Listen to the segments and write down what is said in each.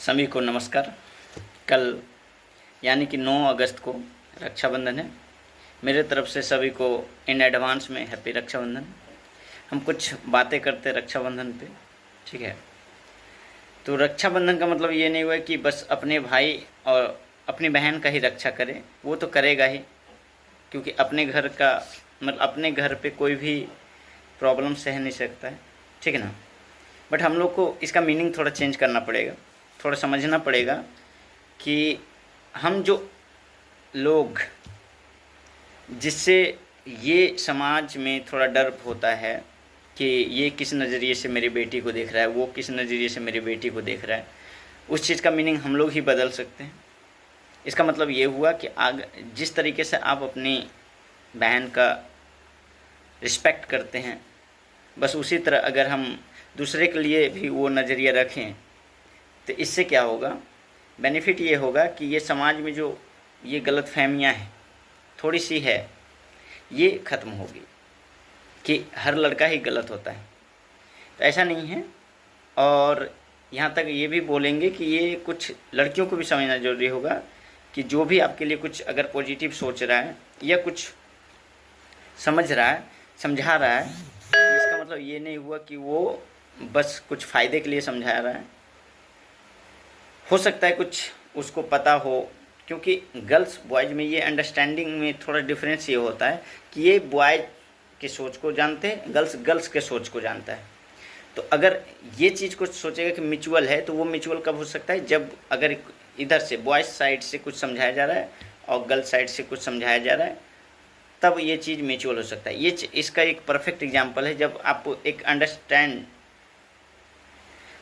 सभी को नमस्कार। कल यानी कि 9 अगस्त को रक्षाबंधन है। मेरे तरफ से सभी को इन एडवांस में हैप्पी रक्षाबंधन। हम कुछ बातें करते हैं रक्षाबंधन पे, ठीक है। तो रक्षाबंधन का मतलब ये नहीं हुआ कि बस अपने भाई और अपनी बहन का ही रक्षा करे, वो तो करेगा ही, क्योंकि अपने घर का मतलब अपने घर पे कोई भी प्रॉब्लम सह नहीं सकता है, ठीक है ना। बट हम लोग को इसका मीनिंग थोड़ा चेंज करना पड़ेगा, थोड़ा समझना पड़ेगा कि हम जो लोग जिससे ये समाज में थोड़ा डर होता है कि ये किस नज़रिए से मेरी बेटी को देख रहा है, वो किस नज़रिए से मेरी बेटी को देख रहा है, उस चीज़ का मीनिंग हम लोग ही बदल सकते हैं। इसका मतलब ये हुआ कि जिस तरीके से आप अपनी बहन का रिस्पेक्ट करते हैं, बस उसी तरह अगर हम दूसरे के लिए भी वो नज़रिया रखें तो इससे क्या होगा, बेनिफिट ये होगा कि ये समाज में जो ये गलत फहमियाँ हैं थोड़ी सी है, ये ख़त्म होगी कि हर लड़का ही गलत होता है। तो ऐसा नहीं है। और यहाँ तक ये भी बोलेंगे कि ये कुछ लड़कियों को भी समझना ज़रूरी होगा कि जो भी आपके लिए कुछ अगर पॉजिटिव सोच रहा है या कुछ समझ रहा है, समझा रहा है, इसका मतलब ये नहीं हुआ कि वो बस कुछ फ़ायदे के लिए समझा रहा है। हो सकता है कुछ उसको पता हो, क्योंकि गर्ल्स बॉयज़ में ये अंडरस्टैंडिंग में थोड़ा डिफरेंस ये होता है कि ये बॉयज़ की सोच को जानते हैं, गर्ल्स के सोच को जानता है। तो अगर ये चीज़ को सोचेगा कि म्यूचुअल है, तो वो म्यूचुअल कब हो सकता है, जब अगर इधर से बॉयज़ साइड से कुछ समझाया जा रहा है और गर्ल्स साइड से कुछ समझाया जा रहा है, तब ये चीज़ म्यूचुअल हो सकता है। ये इसका एक परफेक्ट एग्जाम्पल है, जब आप एक अंडरस्टैंड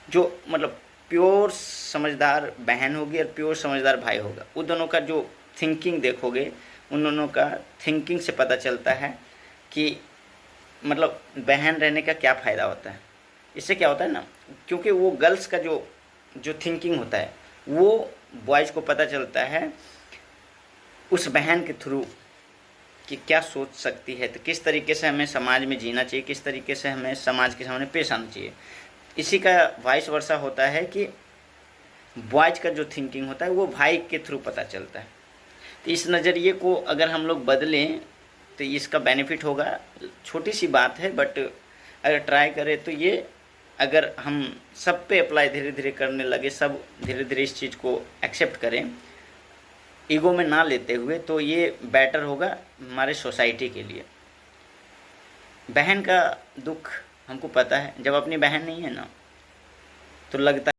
जो मतलब प्योर समझदार बहन होगी और प्योर समझदार भाई होगा, उन दोनों का जो थिंकिंग देखोगे, उन दोनों का थिंकिंग से पता चलता है कि मतलब बहन रहने का क्या फ़ायदा होता है। इससे क्या होता है ना, क्योंकि वो गर्ल्स का जो थिंकिंग होता है वो बॉयज़ को पता चलता है उस बहन के थ्रू कि क्या सोच सकती है, तो किस तरीके से हमें समाज में जीना चाहिए, किस तरीके से हमें समाज के सामने पेश आना चाहिए। इसी का वाइस वर्सा होता है कि बॉयज़ का जो थिंकिंग होता है वो भाई के थ्रू पता चलता है। तो इस नज़रिए को अगर हम लोग बदलें तो इसका बेनिफिट होगा। छोटी सी बात है, बट अगर ट्राई करें तो ये अगर हम सब पे अप्लाई धीरे धीरे करने लगे, सब धीरे धीरे इस चीज़ को एक्सेप्ट करें, ईगो में ना लेते हुए, तो ये बेटर होगा हमारे सोसाइटी के लिए। बहन का दुख हमको पता है, जब अपनी बहन नहीं है ना तो लगता